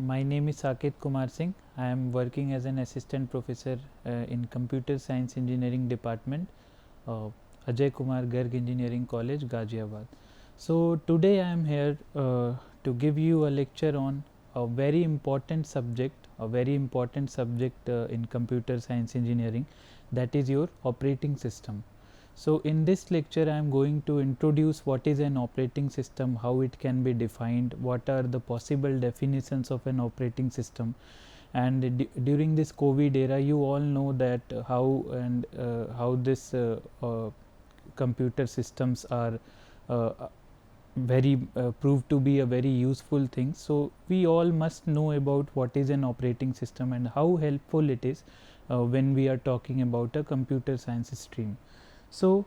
My name is Saket Kumar Singh. I am working as an assistant professor in Computer Science Engineering Department, uh, Ajay Kumar Garg Engineering College, Ghaziabad. So today I am here to give you a lecture on a very important subject, in computer science engineering, that is your operating system. So in this lecture I am going to introduce what is an operating system, how it can be defined, what are the possible definitions of an operating system, and during this COVID era you all know that how this computer systems are uh, very proved to be a very useful thing. So we all must know about what is an operating system and how helpful it is when we are talking about a computer science stream. So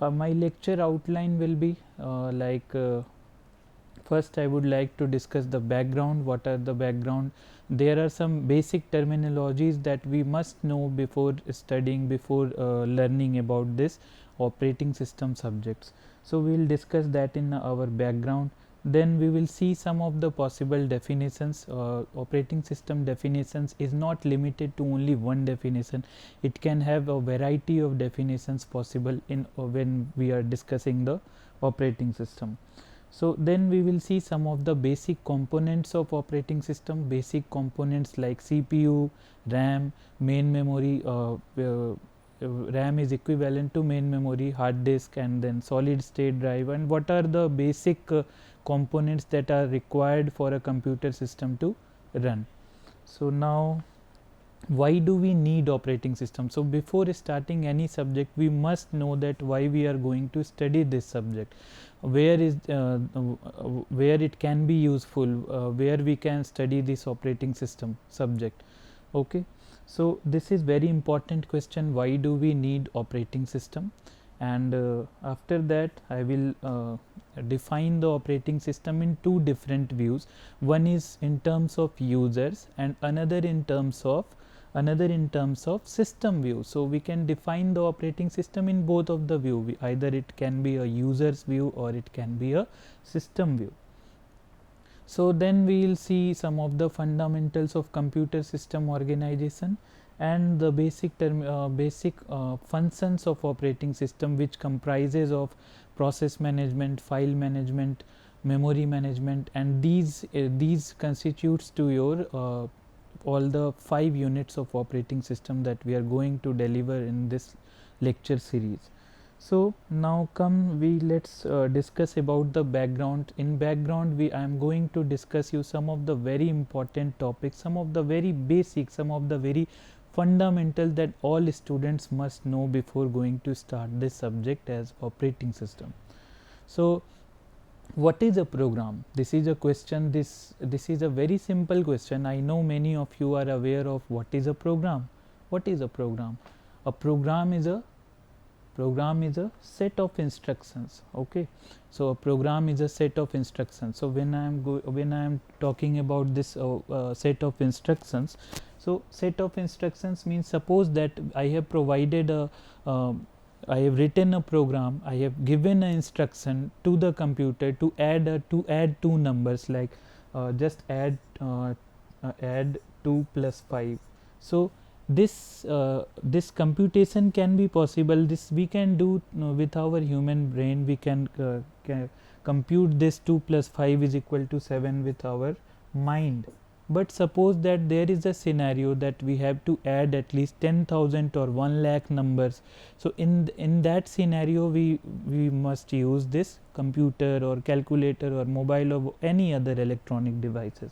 my lecture outline will be first I would like to discuss the background. What are the background? There are some basic terminologies that we must know before studying, before learning about this operating system subjects. So we will discuss that in our background. Then we will see some of the possible definitions. Operating system definitions is not limited to only one definition. It can have a variety of definitions possible in when we are discussing the operating system. So then we will see some of the basic components of operating system, basic components like CPU, RAM, main memory. RAM is equivalent to main memory, hard disk, and then solid state drive, and what are the basic components that are required for a computer system to run. So now, why do we need operating system? So before starting any subject we must know that why we are going to study this subject, where it can be useful, where we can study this operating system subject. Okay, so this is very important question, why do we need operating system? And after that I will define the operating system in two different views. One is in terms of users and another in terms of system view. So we can define the operating system in both of the view, either it can be a user's view or it can be a system view. So then we will see some of the fundamentals of computer system organization and the basic functions of operating system, which comprises of process management, file management, memory management, and these constitutes to your all the 5 units of operating system that we are going to deliver in this lecture series. So now let's discuss about the background. In background I am going to discuss you some of the very important topics, some of the very basic, some of the very fundamental that all students must know before going to start this subject as operating system. So what is a program? This is a question, this is a very simple question. I know many of you are aware of what is a program. What is a program? A program is a set of instructions. Okay, so a program is a set of instructions. So when I am talking about this set of instructions, so set of instructions means, suppose that I have provided a I have written a program, I have given an instruction to the computer to add two numbers, like just add 2 plus 5. So this computation can be possible. This we can do with our human brain. We can compute this 2 plus 5 is equal to 7 with our mind. But suppose that there is a scenario that we have to add at least 10,000 or 1 lakh numbers. So in that scenario we must use this computer or calculator or mobile or any other electronic devices.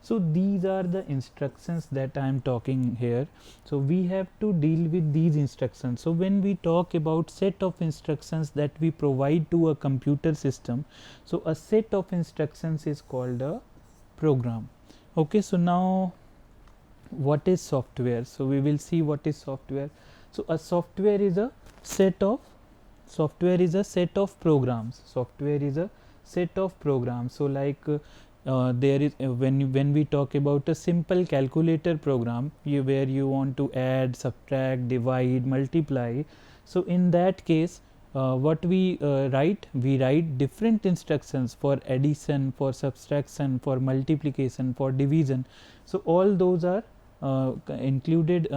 So these are the instructions that I am talking here. So we have to deal with these instructions. So when we talk about set of instructions that we provide to a computer system, so a set of instructions is called a program. Okay, so now what is software? So we will see what is software. So a software is a set of programs. Software is a set of programs. So like there is when we talk about a simple calculator program, where you want to add, subtract, divide, multiply. So in that case what we write different instructions for addition, for subtraction, for multiplication, for division. So all those are included.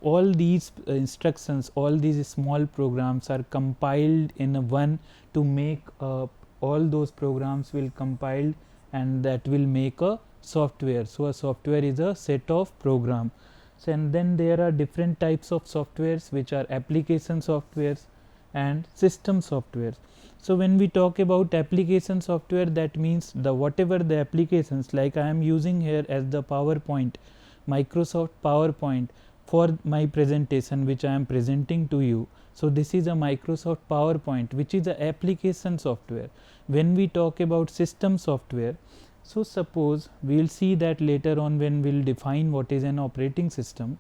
All these instructions, all these small programs are compiled in a one to make all those programs will compiled, and that will make a software. So a software is a set of program. So and then there are different types of softwares, which are application softwares and system softwares. So when we talk about application software, that means the whatever the applications, like I am using here as the PowerPoint, Microsoft PowerPoint for my presentation which I am presenting to you. So this is a Microsoft PowerPoint, which is a application software. When we talk about system software, so suppose we will see that later on when we will define what is an operating system.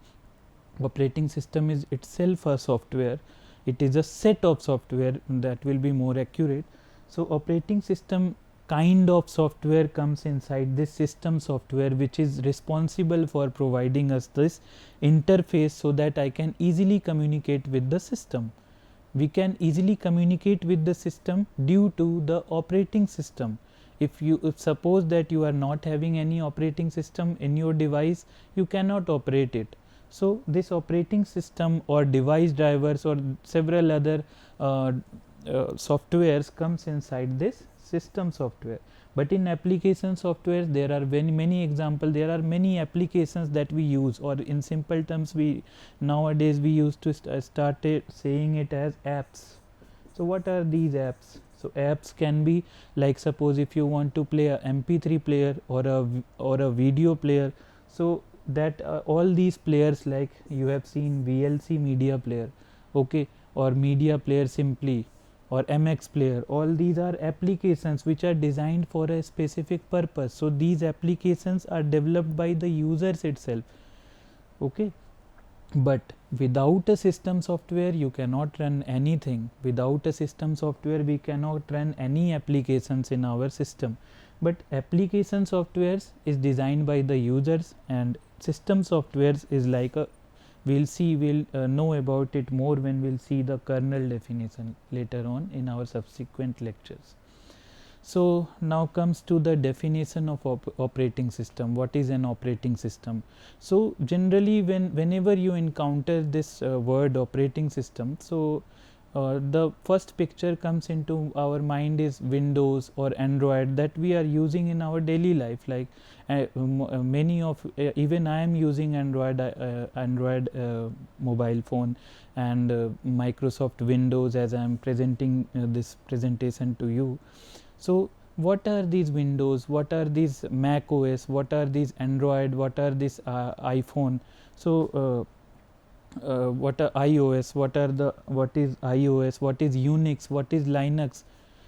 Operating system is itself a software. It is a set of software, that will be more accurate. So operating system kind of software comes inside this system software, which is responsible for providing us this interface so that I can easily communicate with the system. We can easily communicate with the system due to the operating system. If suppose that you are not having any operating system in your device, you cannot operate it. So this operating system or device drivers or several other softwares comes inside this system software. But in application software, there are many examples. There are many applications that we use, or in simple terms, we nowadays we used to started saying it as apps. So what are these apps? So apps can be like, suppose if you want to play a MP3 player or a video player. So that all these players, like you have seen VLC media player, okay, or media player simply, or MX player, all these are applications which are designed for a specific purpose. So these applications are developed by the users itself, okay. But without a system software, you cannot run anything. Without a system software, we cannot run any applications in our system. But application softwares is designed by the users, and system softwares is like a, we'll know about it more when we'll see the kernel definition later on in our subsequent lectures. So now comes to the definition of operating system. What is an operating system? So generally whenever you encounter this word operating system, so the first picture comes into our mind is Windows or Android that we are using in our daily life. Like many of even I am using Android mobile phone, and Microsoft Windows as I am presenting this presentation to you. So what are these Windows, what are these Mac OS, what are these Android, what are this iPhone? So what are iOS, what is iOS, what is Unix, what is Linux?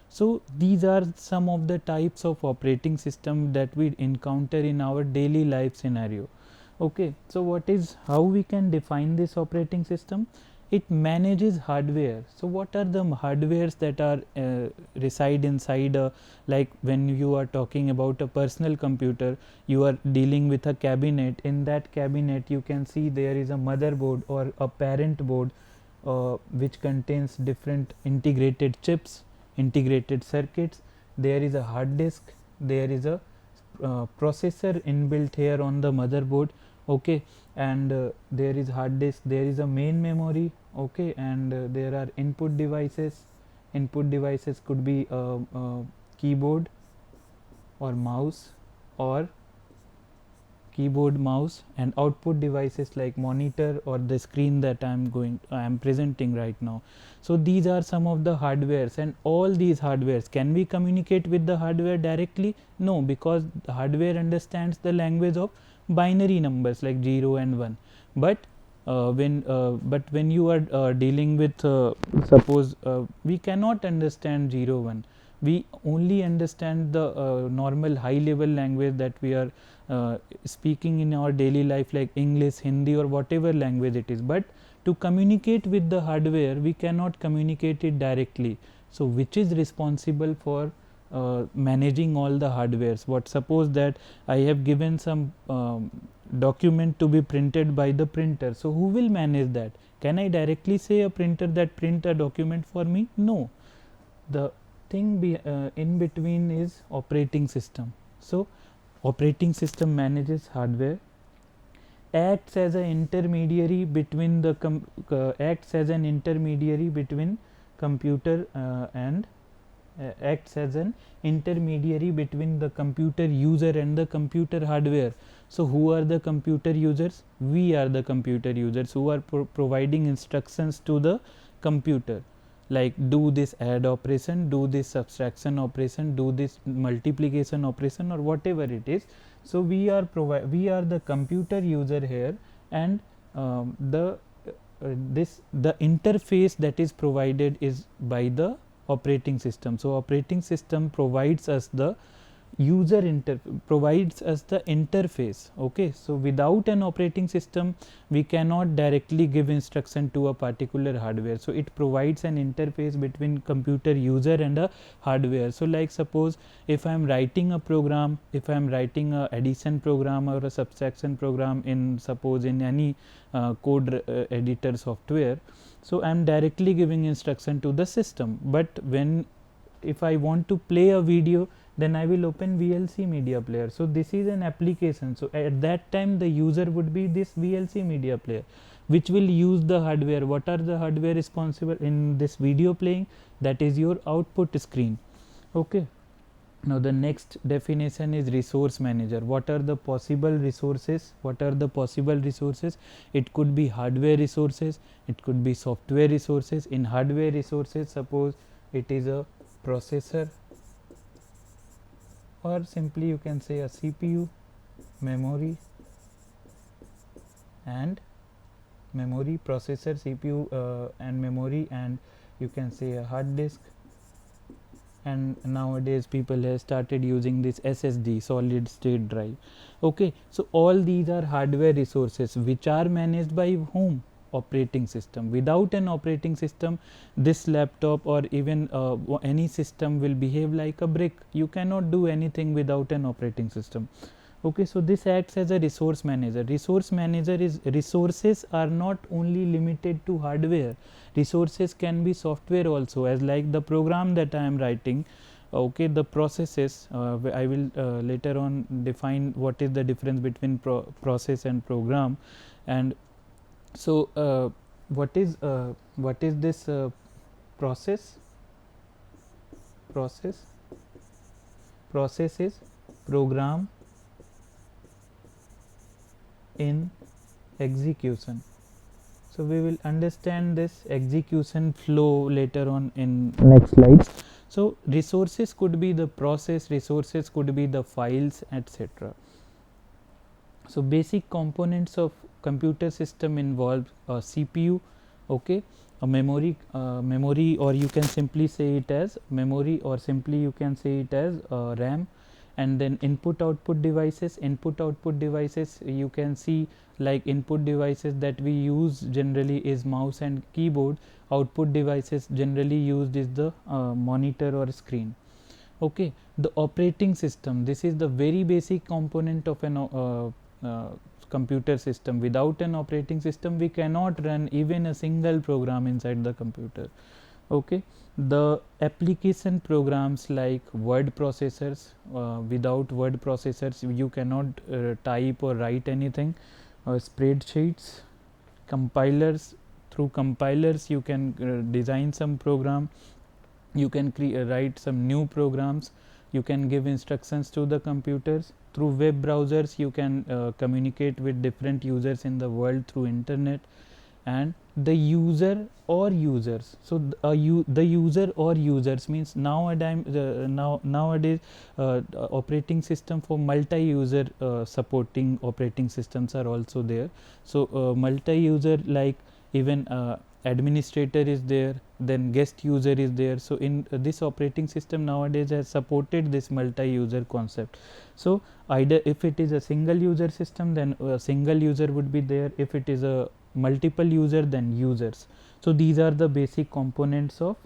So these are some of the types of operating system that we encounter in our daily life scenario. Okay, so how we can define this operating system? It manages hardware. So what are the hardwares that are reside inside like when you are talking about a personal computer, you are dealing with a cabinet. In that cabinet you can see there is a motherboard or a parent board which contains different integrated chips, integrated circuits. There is a hard disk, there is a processor inbuilt here on the motherboard, okay, and there is hard disk, there is a main memory, okay, and there are input devices. Input devices could be keyboard or mouse, or keyboard, mouse, and output devices like monitor or the screen that I am presenting right now. So these are some of the hardwares, and all these hardwares, can we communicate with the hardware directly? No, because the hardware understands the language of binary numbers like 0 and 1. But when you are dealing with suppose we cannot understand 0 1, we only understand the normal high level language that we are speaking in our daily life, like English, Hindi, or whatever language it is. But to communicate with the hardware, we cannot communicate it directly. So which is responsible for managing all the hardwares? What, suppose that I have given some document to be printed by the printer. So who will manage that? Can I directly say a printer that print a document for me? No. The thing in between is operating system. So operating system manages hardware, acts as an intermediary between the computer and acts as an intermediary between the computer user and the computer hardware. So who are the computer users? We are the computer users who are providing instructions to the computer, like do this add operation, do this subtraction operation, do this multiplication operation, or whatever it is. So we are the computer user here, and the interface that is provided is by the operating system. So operating system provides us the provides us the interface. Okay, so without an operating system we cannot directly give instruction to a particular hardware. So it provides an interface between computer user and a hardware. So like suppose if I am writing a program, if I am writing a addition program or a subtraction program in suppose in any code editor software, so I am directly giving instruction to the system. But when if I want to play a video, then I will open VLC media player. So this is an application. So at that time the user would be this VLC media player, which will use the hardware. What are the hardware responsible in this video playing? That is your output screen. Okay. Now the next definition is resource manager. What are the possible resources? What are the possible resources? It could be hardware resources, it could be software resources. In hardware resources, suppose it is a processor, or simply you can say a CPU, memory, and memory, processor, CPU and memory, and you can say a hard disk. And nowadays people have started using this SSD, solid state drive. Okay, so all these are hardware resources which are managed by whom? Operating system. Without an operating system, this laptop or even any system will behave like a brick. You cannot do anything without an operating system. Okay, so this acts as a resource manager. Resource manager is, resources are not only limited to hardware, resources can be software also, as like the program that I am writing. Okay, the processes, I will later on define what is the difference between process and program. And so what is this process? Process is program in execution. So we will understand this execution flow later on in next slides. So resources could be the process, resources could be the files, etc. So basic components of computer system involve a CPU, okay, a memory, or you can simply say it as memory, or simply you can say it as RAM, and then input output devices. Input output devices, you can see like input devices that we use generally is mouse and keyboard. Output devices generally used is the monitor or screen. Okay, the operating system, this is the very basic component of an computer system. Without an operating system we cannot run even a single program inside the computer. Okay, the application programs like word processors, without word processors you cannot type or write anything. Spreadsheets, compilers, through compilers you can design some program, you can write some new programs, you can give instructions to the computers. Through web browsers you can communicate with different users in the world through internet. And the user or users, so the user or users means nowadays operating system for multi-user supporting operating systems are also there. So multi-user, like even administrator is there, then guest user is there. So in this operating system nowadays has supported this multi-user concept. So either if it is a single user system, then a single user would be there. If it is a multiple user, then users. So these are the basic components of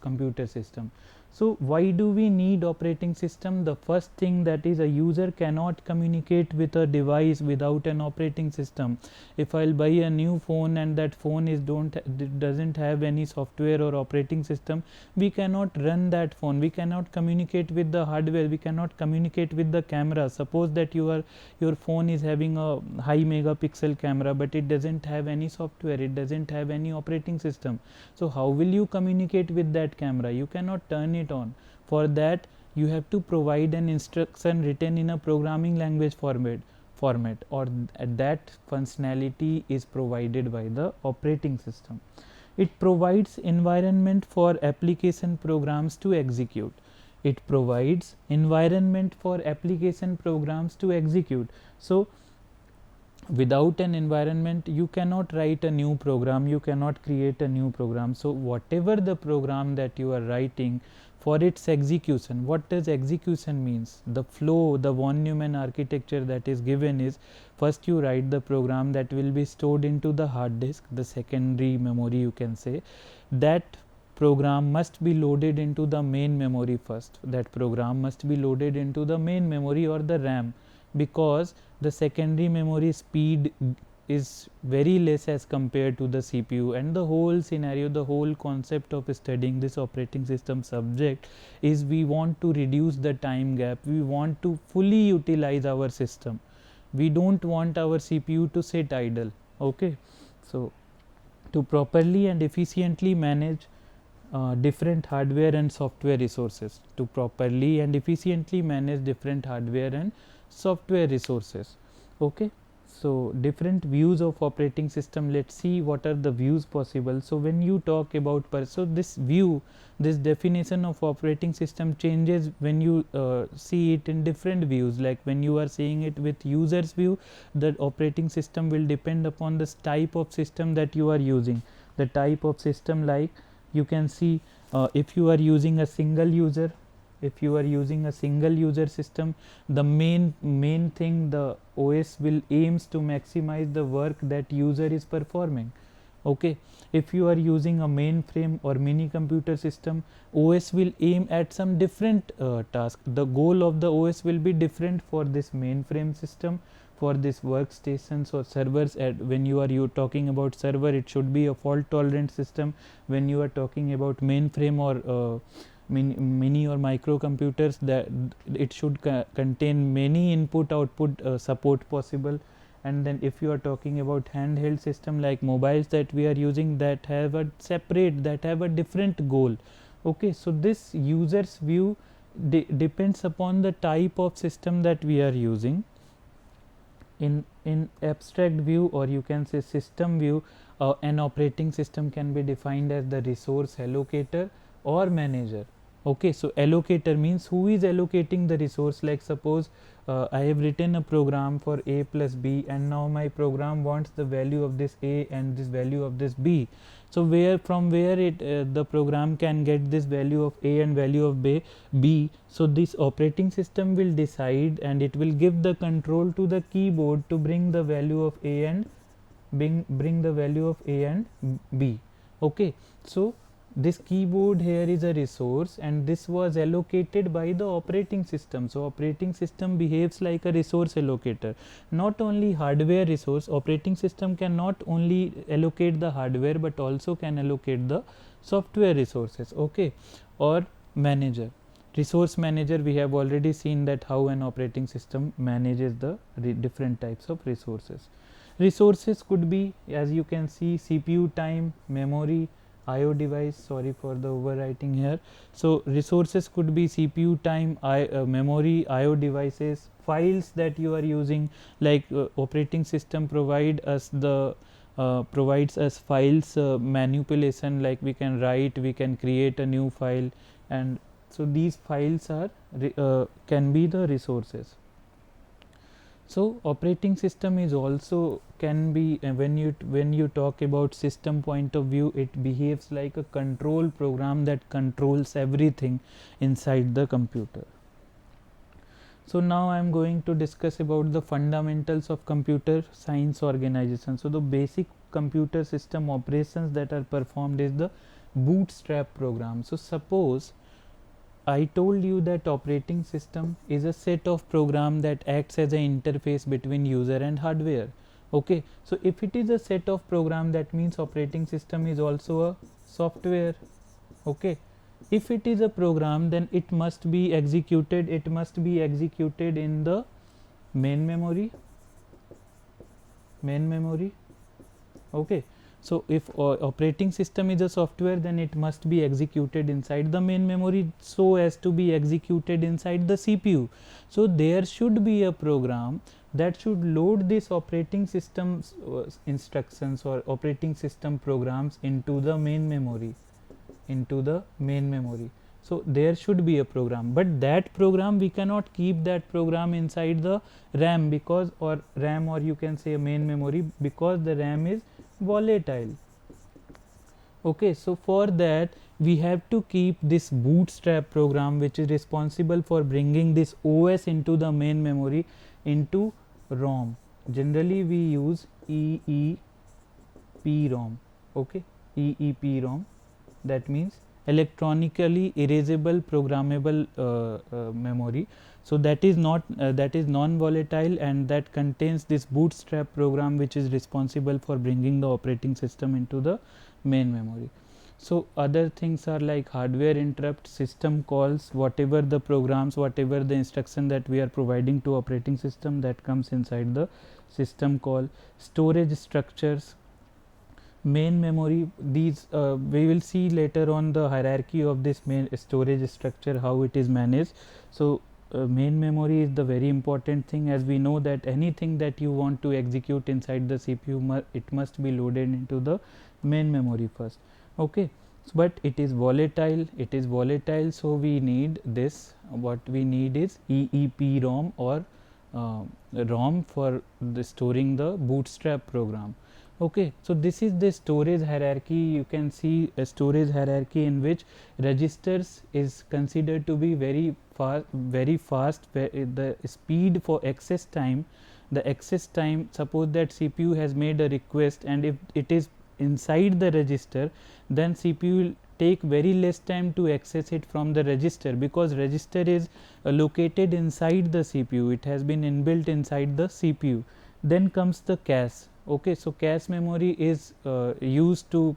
computer system. So why do we need operating system? The first thing, that is, a user cannot communicate with a device without an operating system. If I'll buy a new phone and that phone doesn't have any software or operating system, we cannot run that phone, we cannot communicate with the hardware, we cannot communicate with the camera. Suppose that your phone is having a high megapixel camera, but it doesn't have any software, it doesn't have any operating system. So how will you communicate with that camera? You cannot turn it on. For that, you have to provide an instruction written in a programming language format, or that functionality is provided by the operating system. It provides environment for application programs to execute. It provides environment for application programs to execute. So without an environment, you cannot write a new program, you cannot create a new program. So whatever the program that you are writing, for its execution, what does execution means? The flow, the von Neumann architecture that is given is, first you write the program that will be stored into the hard disk, the secondary memory you can say. That program must be loaded into the main memory first. That program must be loaded into the main memory or the RAM, because the secondary memory speed is very less as compared to the CPU. And the whole scenario, the whole concept of studying this operating system subject is, we want to reduce the time gap, we want to fully utilize our system, we don't want our CPU to sit idle. Okay, so to properly and efficiently manage different hardware and software resources, to properly and efficiently manage different hardware and software resources. Okay, so different views of operating system, let's see what are the views possible. So when you talk about so this view, this definition of operating system changes when you see it in different views. Like when you are seeing it with users view, the operating system will depend upon this type of system that you are using. The type of system, like you can see, if you are using a single user, if you are using a single user system, the main thing, the OS will aims to maximize the work that user is performing. Okay, if you are using a mainframe or mini computer system, OS will aim at some different task. The goal of the OS will be different for this mainframe system, for this workstations or servers. When you are talking about server, it should be a fault tolerant system. When you are talking about mainframe or mini or micro computers, that it should contain many input output support possible. And then if you are talking about handheld system like mobiles that we are using, that have a separate, that have a different goal. Okay, so this user's view depends upon the type of system that we are using. In abstract view, or you can say system view, an operating system can be defined as the resource allocator or manager. Okay, so allocator means who is allocating the resource. Like suppose I have written a program for a plus b, and now my program wants the value of this a and this value of this b. So from where the program can get this value of a and value of b, so this operating system will decide, and it will give the control to the keyboard to bring the value of a and bring the value of a and b. Okay, so this keyboard here is a resource, and this was allocated by the operating system. So operating system behaves like a resource allocator. Not only hardware resource, operating system can not only allocate the hardware, but also can allocate the software resources. Okay, or manager, resource manager, we have already seen that how an operating system manages the different types of resources. Resources could be, as you can see, CPU time, memory, IO device. Sorry for the overwriting here. So resources could be CPU time, memory, IO devices, files that you are using. Like operating system provides us files manipulation, like we can write, we can create a new file, and so these files are can be the resources. So operating system is also can be, when you talk about system point of view, it behaves like a control program that controls everything inside the computer. So now I am going to discuss about the fundamentals of computer science organization. So the basic computer system operations that are performed is the bootstrap program. So suppose I told you that operating system is a set of program that acts as an interface between user and hardware. Okay, so if it is a set of program, that means operating system is also a software. Okay, if it is a program, then it must be executed in the main memory. Okay, so if operating system is a software, then it must be executed inside the main memory so as to be executed inside the CPU. So there should be a program that should load this operating system instructions or operating system programs into the main memory. So there should be a program, but that program, we cannot keep that program inside the RAM, because or you can say main memory, because the RAM is volatile. Okay, so for that we have to keep this bootstrap program, which is responsible for bringing this OS into the main memory into ROM. Generally we use EEPROM. Okay, EEPROM, that means electronically erasable programmable memory. So that is not that is non-volatile, and that contains this bootstrap program, which is responsible for bringing the operating system into the main memory. So other things are like hardware interrupt, system calls, whatever the programs, whatever the instruction that we are providing to operating system, that comes inside the system call. Storage structures, main memory, these we will see later on the hierarchy of this main storage structure, how it is managed. So main memory is the very important thing, as we know that anything that you want to execute inside the CPU, it must be loaded into the main memory first. Okay, but it is volatile, so we need this, what we need is EEPROM or ROM for the storing the bootstrap program. Okay, so this is the storage hierarchy. You can see a storage hierarchy in which registers is considered to be very fast. The speed for access time, suppose that CPU has made a request, and if it is inside the register, then CPU will take very less time to access it from the register, because register is located inside the CPU, it has been inbuilt inside the CPU. Then comes the cache. Okay, so cache memory is used to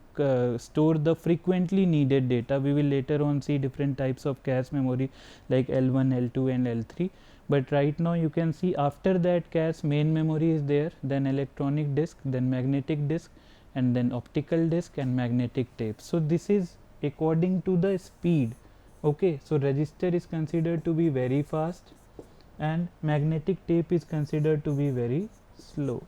store the frequently needed data. We will later on see different types of cache memory like L1, L2 and L3, but right now you can see after that cache, main memory is there, then electronic disk, then magnetic disk, and then optical disk and magnetic tape. So this is according to the speed. Okay, so register is considered to be very fast and magnetic tape is considered to be very slow.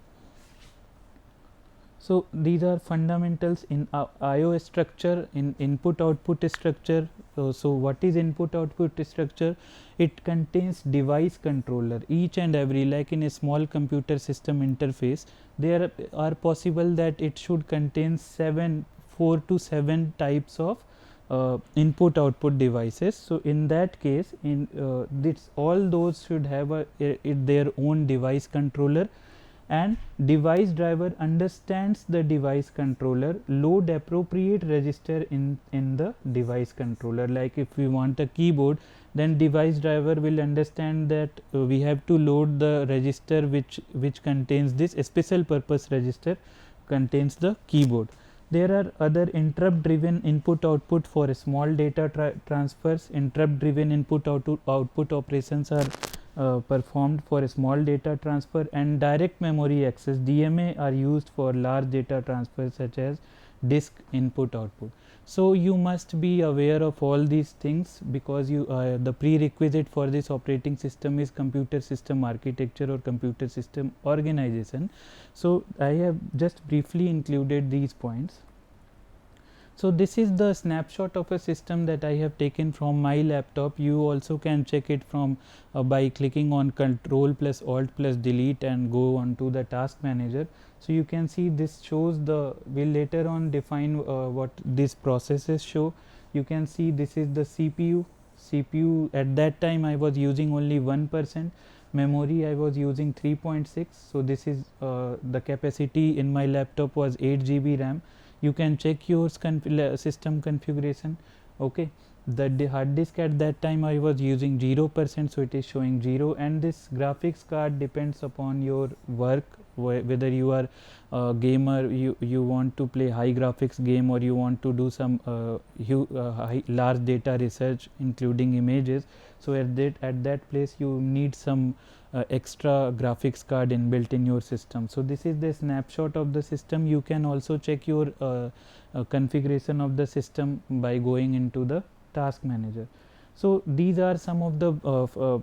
So these are fundamentals in I/O structure, in input output structure. So what is input output structure? It contains device controller, each and every, like in a small computer system interface, there are possible that it should contain 4 to 7 types of input output devices. So in that case, in this, all those should have their own device controller, and device driver understands the device controller, load appropriate register in the device controller. Like if we want a keyboard, then device driver will understand that we have to load the register which contains this special purpose register, contains the keyboard. There are other interrupt driven input output for small data transfers. Interrupt driven input output operations are performed for a small data transfer, and direct memory access DMA are used for large data transfers such as disk input output. So you must be aware of all these things, because you the prerequisite for this operating system is computer system architecture or computer system organization. So I have just briefly included these points. So this is the snapshot of a system that I have taken from my laptop. You also can check it from by clicking on Control plus Alt plus Delete and go on to the task manager. So you can see this shows the, we'll later on define what these processes show. You can see this is the CPU. At that time I was using only 1%. Memory I was using 3.6. so this is the capacity in my laptop was 8 GB RAM. You can check your system configuration. Okay, the hard disk at that time I was using 0%, so it is showing 0, and this graphics card depends upon your work, whether you are a gamer, you want to play high graphics game, or you want to do some large data research including images. So at that place you need some extra graphics card inbuilt in your system. So this is the snapshot of the system. You can also check your configuration of the system by going into the task manager. So these are some of the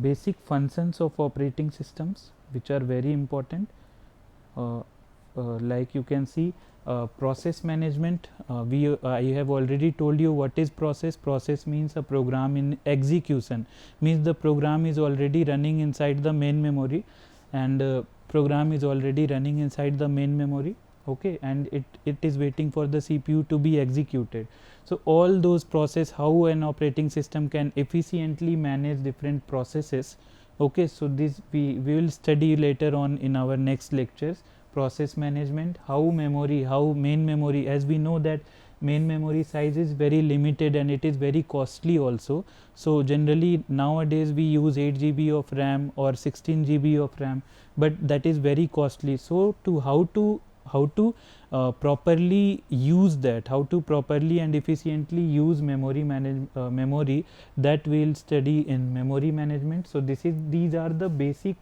basic functions of operating systems which are very important. Like you can see, process management, I have already told you what is process. Process means a program in execution, means the program is already running inside the main memory, and program is already running inside the main memory, okay, and it is waiting for the CPU to be executed. So all those process, how an operating system can efficiently manage different processes, okay. So this we will study later on in our next lectures. Process management, how main memory, as we know that main memory size is very limited and it is very costly also. So generally nowadays we use 8 GB of RAM or 16 GB of RAM, but that is very costly. So how to properly use that, how to properly and efficiently use memory, that we will study in memory management. So these are the basic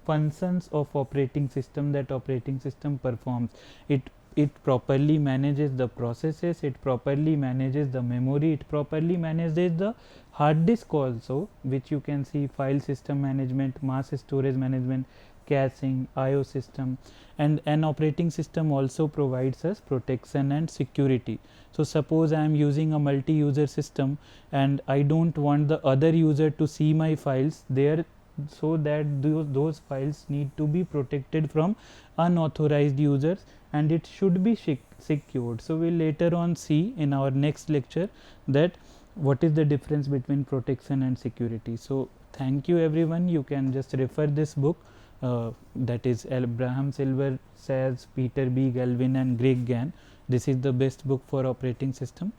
functions of operating system that operating system performs. It properly manages the processes, it properly manages the memory, it properly manages the hard disk also, which you can see file system management, mass storage management, caching, IO system, and an operating system also provides us protection and security. So suppose I am using a multi-user system and I don't want the other user to see my files there, so that those files need to be protected from unauthorized users, and it should be secured. So we'll later on see in our next lecture that what is the difference between protection and security. So thank you everyone. You can just refer this book, that is Abraham Silver, Saz, Peter B. Galvin and Greg Gann. This is the best book for operating system.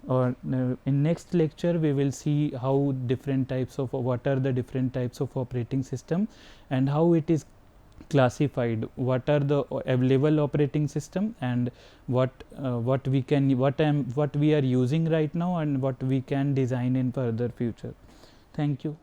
Or in next lecture we will see how different types of, what are the different types of operating system and how it is classified, what are the available operating system, and what we are using right now and what we can design in further future. Thank you.